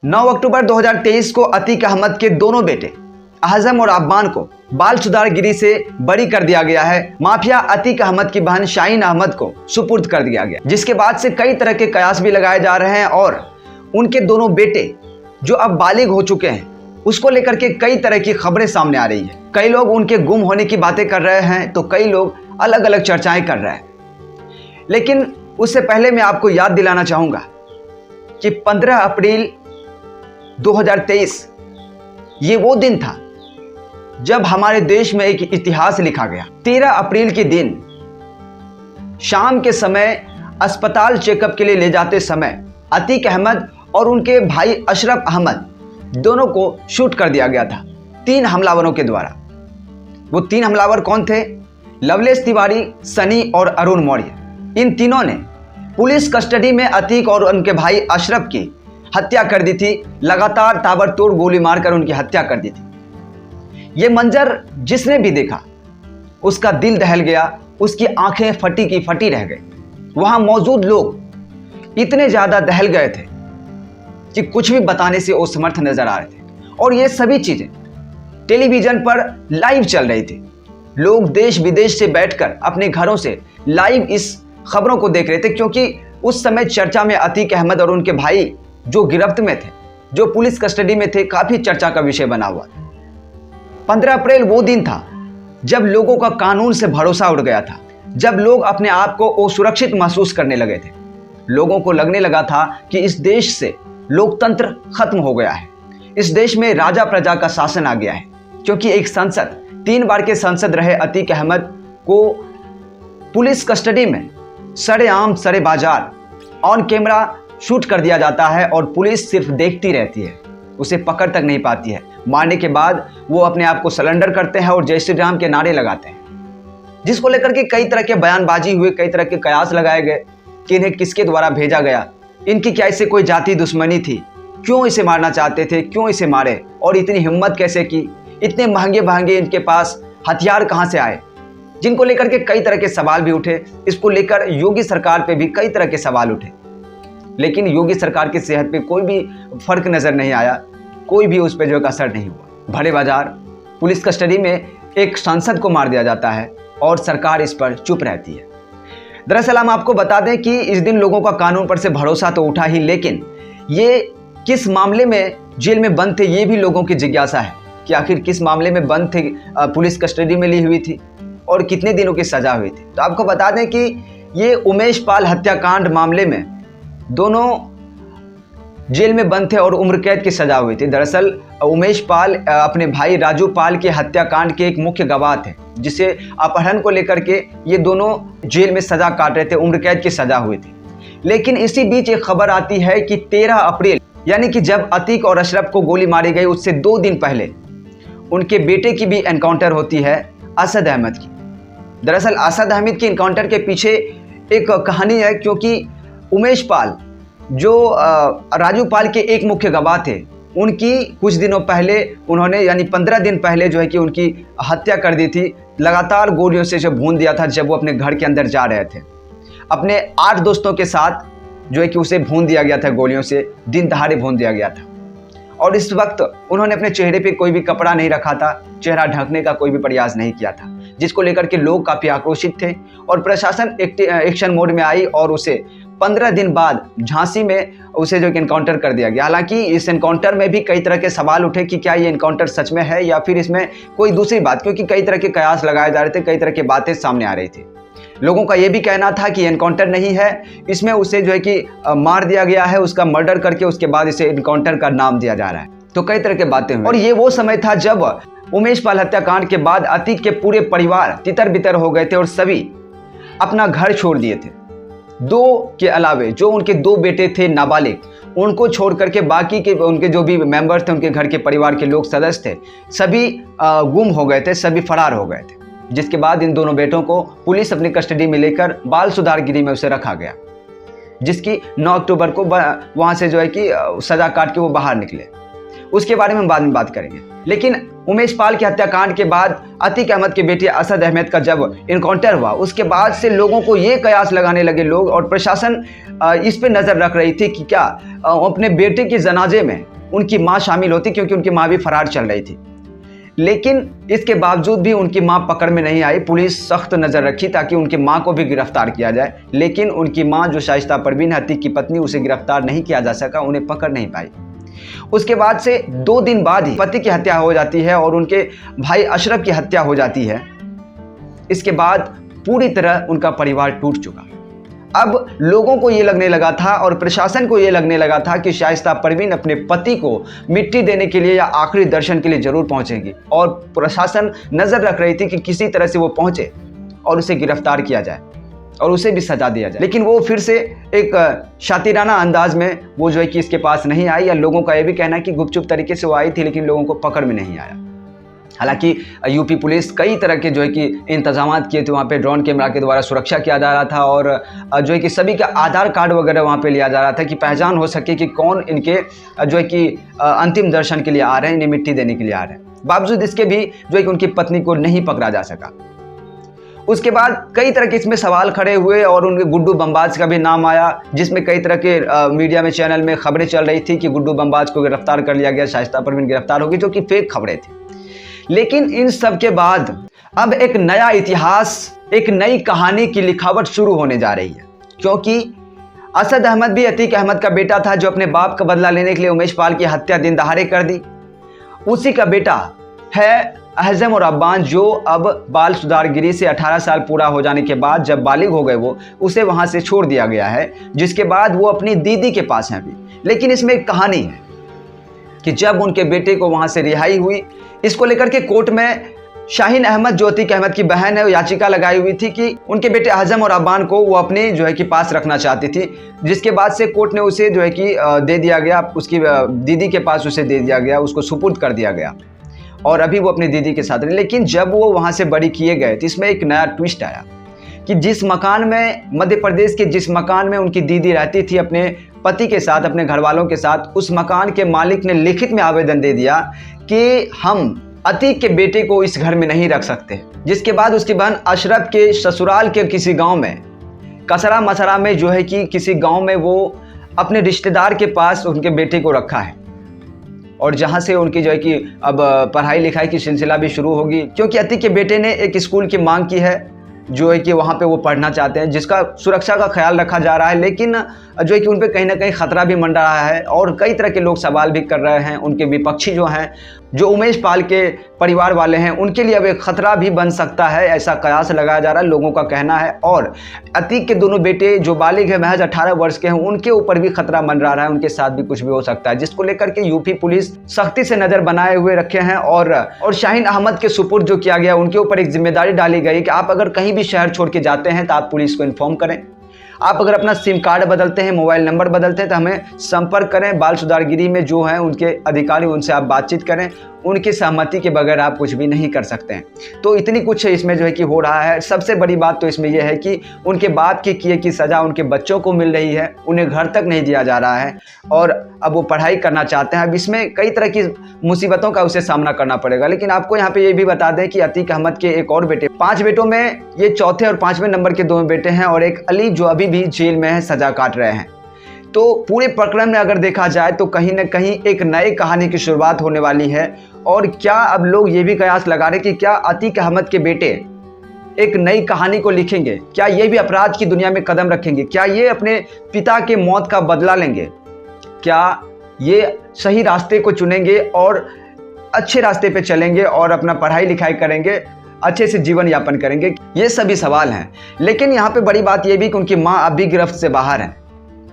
9 अक्टूबर 2023 को अतीक अहमद के दोनों बेटे आजम और अब्बान को बाल सुधारगिरी से बरी कर दिया गया है। माफिया अतीक अहमद की बहन शाहीन अहमद को सुपुर्द कर दिया गया, जिसके बाद से कई तरह के कयास भी लगाए जा रहे हैं और उनके दोनों बेटे जो अब बालिग हो चुके हैं उसको लेकर के कई तरह की खबरें सामने आ रही है। कई लोग उनके गुम होने की बातें कर रहे हैं तो कई लोग अलग अलग चर्चाएं कर रहे हैं। लेकिन उससे पहले मैं आपको याद दिलाना चाहूंगा कि 15 अप्रैल 2023 ये वो दिन था जब हमारे देश में एक इतिहास लिखा गया। 13 अप्रैल के दिन शाम के समय अस्पताल चेकअप के लिए ले जाते समय अतीक अहमद और उनके भाई अशरफ अहमद दोनों को शूट कर दिया गया था 3 हमलावरों के द्वारा। वो 3 हमलावर कौन थे? लवलेश तिवारी, सनी और अरुण मौर्य। इन तीनों ने पुलिस कस्टडी में अतीक और उनके भाई अशरफ की हत्या कर दी थी। लगातार ताबड़तोड़ गोली मारकर उनकी हत्या कर दी थी। ये मंजर जिसने भी देखा उसका दिल दहल गया, उसकी आंखें फटी की फटी रह गई। वहां मौजूद लोग इतने ज्यादा दहल गए थे कि कुछ भी बताने से असमर्थ नजर आ रहे थे। और ये सभी चीजें टेलीविजन पर लाइव चल रही थी। लोग देश विदेश से बैठकर अपने घरों से लाइव इस खबरों को देख रहे थे, क्योंकि उस समय चर्चा में अतीक अहमद और उनके भाई जो गिरफ्त में थे, जो पुलिस कस्टडी में थे, काफी चर्चा का विषय बना हुआ था। 15 अप्रैल वो दिन था जब लोगों का कानून से भरोसा उड़ गया था, जब लोग अपने आप को असुरक्षित महसूस करने लगे थे। लोगों को लगने लगा था कि इस देश से लोकतंत्र खत्म हो गया है, इस देश में राजा प्रजा का शासन आ गया है, क्योंकि एक सांसद, 3 बार के सांसद रहे अतीक अहमद को पुलिस कस्टडी में सरेआम सरे बाजार ऑन कैमरा शूट कर दिया जाता है और पुलिस सिर्फ देखती रहती है, उसे पकड़ तक नहीं पाती है। मारने के बाद वो अपने आप को सरेंडर करते हैं और जय श्री राम के नारे लगाते हैं, जिसको लेकर के कई तरह के बयानबाजी हुए, कई तरह के कयास लगाए गए कि इन्हें किसके द्वारा भेजा गया, इनकी क्या इससे कोई जाति दुश्मनी थी, क्यों इसे मारना चाहते थे, क्यों इसे मारे और इतनी हिम्मत कैसे की, इतने महंगे महंगे इनके पास हथियार कहाँ से आए, जिनको लेकर के कई तरह के सवाल भी उठे। इसको लेकर योगी सरकार पे भी कई तरह के सवाल उठे, लेकिन योगी सरकार की सेहत पे कोई भी फर्क नजर नहीं आया, कोई भी उस पर जो असर नहीं हुआ। भरे बाजार पुलिस कस्टडी में एक सांसद को मार दिया जाता है और सरकार इस पर चुप रहती है। दरअसल हम आपको बता दें कि इस दिन लोगों का कानून पर से भरोसा तो उठा ही, लेकिन ये किस मामले में जेल में बंद थे ये भी लोगों की जिज्ञासा है कि आखिर किस मामले में बंद थे, पुलिस कस्टडी में ली हुई थी और कितने दिनों की सजा हुई थी। तो आपको बता दें कि ये उमेश पाल हत्याकांड मामले में दोनों जेल में बंद थे और उम्र कैद की सजा हुई थी। दरअसल उमेश पाल अपने भाई राजू पाल के हत्याकांड के एक मुख्य गवाह थे, जिसे अपहरण को लेकर के ये दोनों जेल में सजा काट रहे थे, उम्र कैद की सजा हुई थी। लेकिन इसी बीच एक खबर आती है कि 13 अप्रैल यानी कि जब अतीक और अशरफ को गोली मारी गई उससे 2 दिन पहले उनके बेटे की भी एनकाउंटर होती है असद अहमद की। दरअसल असद अहमद के एनकाउंटर के पीछे एक कहानी है, क्योंकि उमेश पाल जो राजू पाल के एक मुख्य गवाह थे, उनकी कुछ दिनों पहले उन्होंने यानी 15 दिन पहले जो है कि उनकी हत्या कर दी थी। लगातार गोलियों से जो भून दिया था जब वो अपने घर के अंदर जा रहे थे। अपने 8 दोस्तों के साथ जो है कि उसे भून दिया गया था गोलियों से, दिन दहाड़े भून दिया गया था। और इस वक्त उन्होंने अपने चेहरे पे कोई भी कपड़ा नहीं रखा था, चेहरा ढकने का कोई भी प्रयास नहीं किया था, जिसको लेकर के लोग काफ़ी आक्रोशित थे और प्रशासन एक्शन मोड में आई और उसे 15 दिन बाद झांसी में उसे जो एनकाउंटर कर दिया गया। हालांकि इस एनकाउंटर में भी कई तरह के सवाल उठे कि क्या ये एनकाउंटर सच में है या फिर इसमें कोई दूसरी बात, क्योंकि कई तरह के कयास लगाए जा रहे थे, कई तरह की बातें सामने आ रही थी। लोगों का ये भी कहना था कि एनकाउंटर नहीं है, इसमें उसे जो है कि मार दिया गया है, उसका मर्डर करके उसके बाद इसे एनकाउंटर का नाम दिया जा रहा है। तो कई तरह की बातें हुई और ये वो समय था जब उमेश पाल हत्याकांड के बाद अतीक के पूरे परिवार तितर बितर हो गए थे और सभी अपना घर छोड़ दिए थे। 2 के अलावे जो उनके 2 बेटे थे नाबालिग, उनको छोड़ करके बाकी के उनके जो भी मेंबर्स थे, उनके घर के परिवार के लोग सदस्य थे, सभी गुम हो गए थे, सभी फरार हो गए थे। जिसके बाद इन दोनों बेटों को पुलिस अपनी कस्टडी में लेकर बाल सुधारगिरी में उसे रखा गया, जिसकी 9 अक्टूबर को वहाँ से जो है कि सजा काट के वो बाहर निकले। उसके बारे में बाद में बात करेंगे। लेकिन उमेश पाल के हत्याकांड के बाद अतीक अहमद के बेटे असद अहमद का जब इनकाउंटर हुआ, उसके बाद से लोगों को ये कयास लगाने लगे लोग, और प्रशासन इस पे नज़र रख रही थी कि क्या अपने बेटे के जनाजे में उनकी माँ शामिल होती, क्योंकि उनकी माँ भी फरार चल रही थी। लेकिन इसके बावजूद भी उनकी माँ पकड़ में नहीं आई। पुलिस सख्त नज़र रखी ताकि उनकी माँ को भी गिरफ्तार किया जाए, लेकिन उनकी माँ जो शाइस्ता परवीन है, अतीक की पत्नी, उसे गिरफ्तार नहीं किया जा सका, उन्हें पकड़ नहीं पाई। उसके बाद से 2 दिन बाद ही पति की हत्या हो जाती है और उनके भाई अशरफ की हत्या हो जाती है। इसके बाद पूरी तरह उनका परिवार टूट चुका। अब लोगों को ये लगने लगा था और प्रशासन को ये लगने लगा था कि शाइस्ता परवीन अपने पति को मिट्टी देने के लिए या आखिरी दर्शन के लिए जरूर पहुंचेगी, और प्रशासन नजर रख रही थी कि किसी तरह से वो पहुंचे और उसे गिरफ्तार किया जाए और उसे भी सजा दिया जाए। लेकिन वो फिर से एक शातिराना अंदाज में वो जो है कि इसके पास नहीं आई, या लोगों का ये भी कहना है कि गुपचुप तरीके से वो आई थी, लेकिन लोगों को पकड़ में नहीं आया। हालांकि यूपी पुलिस कई तरह के जो है कि इंतजाम किए थे, वहाँ पे ड्रोन कैमरा के द्वारा सुरक्षा किया जा रहा था, और जो है कि सभी का आधार कार्ड वगैरह वहाँ पे लिया जा रहा था कि पहचान हो सके कि कौन इनके जो है कि अंतिम दर्शन के लिए आ रहे हैं, इन्हें मिट्टी देने के लिए आ रहे हैं। बावजूद इसके भी जो है कि उनकी पत्नी को नहीं पकड़ा जा सका। उसके बाद कई तरह के इसमें सवाल खड़े हुए और उनके गुड्डू बमबाज का भी नाम आया, जिसमें कई तरह के मीडिया में चैनल में खबरें चल रही थी कि गुड्डू बमबाज को गिरफ्तार कर लिया गया, शाइस्ता परवीन गिरफ्तार होगी, जो कि फेक खबरें थी। लेकिन इन सब के बाद अब एक नया इतिहास, एक नई कहानी की लिखावट शुरू होने जा रही है, क्योंकि असद अहमद भी अतीक अहमद का बेटा था, जो अपने बाप का बदला लेने के लिए उमेश पाल की हत्या दिन दहाड़े कर दी। उसी का बेटा है अहज़म और अब्बान, जो अब बाल सुधारगिरी से 18 साल पूरा हो जाने के बाद जब बालिग हो गए वो, उसे वहां से छोड़ दिया गया है, जिसके बाद वो अपनी दीदी के पास हैं अभी। लेकिन इसमें एक कहानी है कि जब उनके बेटे को वहां से रिहाई हुई, इसको लेकर के कोर्ट में शाहीन अहमद, जो अतीक अहमद की बहन है, वो याचिका लगाई हुई थी कि उनके बेटे अहज़म और अब्बान को वो अपने जो है कि पास रखना चाहती थी, जिसके बाद से कोर्ट ने उसे जो है कि दे दिया गया, उसकी दीदी के पास उसे दे दिया गया, उसको सुपुर्द कर दिया गया, और अभी वो अपनी दीदी के साथ रहे। लेकिन जब वो वहाँ से बरी किए गए तो इसमें एक नया ट्विस्ट आया कि जिस मकान में, मध्य प्रदेश के जिस मकान में उनकी दीदी रहती थी अपने पति के साथ, अपने घर वालों के साथ, उस मकान के मालिक ने लिखित में आवेदन दे दिया कि हम अतीक के बेटे को इस घर में नहीं रख सकते। जिसके बाद उसकी बहन अशरफ के ससुराल के किसी गांव में, कसरा मसरा में जो है कि किसी गांव में, वो अपने रिश्तेदार के पास उनके बेटे को रखा है, और जहां से उनकी जो है कि अब पढ़ाई लिखाई की सिलसिला भी शुरू होगी, क्योंकि अतीक के बेटे ने एक स्कूल की मांग की है जो है कि वहाँ पे वो पढ़ना चाहते हैं, जिसका सुरक्षा का ख्याल रखा जा रहा है। लेकिन जो है कि उन पे कहीं ना कहीं खतरा भी मंडरा रहा है, और कई तरह के लोग सवाल भी कर रहे हैं। उनके विपक्षी जो हैं, जो उमेश पाल के परिवार वाले हैं, उनके लिए अब एक खतरा भी बन सकता है, ऐसा कयास लगाया जा रहा है, लोगों का कहना है। और अतीक के दोनों बेटे जो बालिग हैं, महज 18 वर्ष के हैं, उनके ऊपर भी खतरा मंडरा रहा है, उनके साथ भी कुछ भी हो सकता है, जिसको लेकर के यूपी पुलिस सख्ती से नजर बनाए हुए रखे हैं। और शाहीन अहमद के सुपुर्द जो किया गया, उनके ऊपर एक जिम्मेदारी डाली गई कि आप अगर कहीं भी शहर छोड़ के जाते हैं तो आप पुलिस को इन्फॉर्म करें। आप अगर अपना सिम कार्ड बदलते हैं, मोबाइल नंबर बदलते हैं, तो हमें संपर्क करें। बाल सुधारगिरी में जो हैं उनके अधिकारी, उनसे आप बातचीत करें। उनकी सहमति के बगैर आप कुछ भी नहीं कर सकते हैं। तो इतनी कुछ इसमें जो है कि हो रहा है। सबसे बड़ी बात तो इसमें यह है कि उनके बाप के किए की सज़ा उनके बच्चों को मिल रही है, उन्हें घर तक नहीं दिया जा रहा है, और अब वो पढ़ाई करना चाहते हैं। अब इसमें कई तरह की मुसीबतों का उसे सामना करना पड़ेगा। लेकिन आपको यहाँ पे ये भी बता दें कि अतीक अहमद के एक और बेटे, 5 बेटों में ये चौथे और 5वें नंबर के 2 बेटे हैं, और एक अली जो अभी भी जेल में है, सजा काट रहे हैं। तो पूरे प्रकरण में अगर देखा जाए तो कहीं ना कहीं एक नई कहानी की शुरुआत होने वाली है। और क्या अब लोग ये भी कयास लगा रहे कि क्या अतीक अहमद के बेटे एक नई कहानी को लिखेंगे? क्या ये भी अपराध की दुनिया में कदम रखेंगे? क्या ये अपने पिता के मौत का बदला लेंगे? क्या ये सही रास्ते को चुनेंगे और अच्छे रास्ते पे चलेंगे और अपना पढ़ाई लिखाई करेंगे, अच्छे से जीवन यापन करेंगे? ये सभी सवाल हैं। लेकिन यहाँ पे बड़ी बात ये भी कि उनकी माँ अब भी गिरफ्त से बाहर है।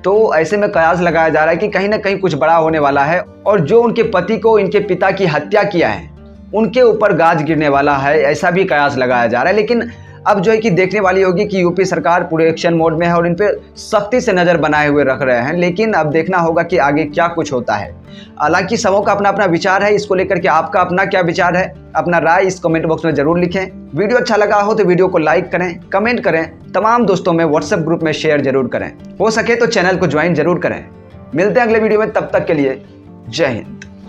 तो ऐसे में कयास लगाया जा रहा है कि कहीं ना कहीं कुछ बड़ा होने वाला है, और जो उनके पति को इनके पिता की हत्या किया है उनके ऊपर गाज गिरने वाला है, ऐसा भी कयास लगाया जा रहा है। लेकिन अब जो है कि देखने वाली होगी कि यूपी सरकार पूरे एक्शन मोड में है और इन पे सख्ती से नज़र बनाए हुए रख रहे हैं। लेकिन अब देखना होगा कि आगे क्या कुछ होता है। हालांकि सबों का अपना अपना विचार है, इसको लेकर के आपका अपना क्या विचार है, अपना राय इस कमेंट बॉक्स में ज़रूर लिखें। वीडियो अच्छा लगा हो तो वीडियो को लाइक करें, कमेंट करें, तमाम दोस्तों में व्हाट्सएप ग्रुप में शेयर जरूर करें, हो सके तो चैनल को ज्वाइन जरूर करें। मिलते हैं अगले वीडियो में, तब तक के लिए जय हिंद।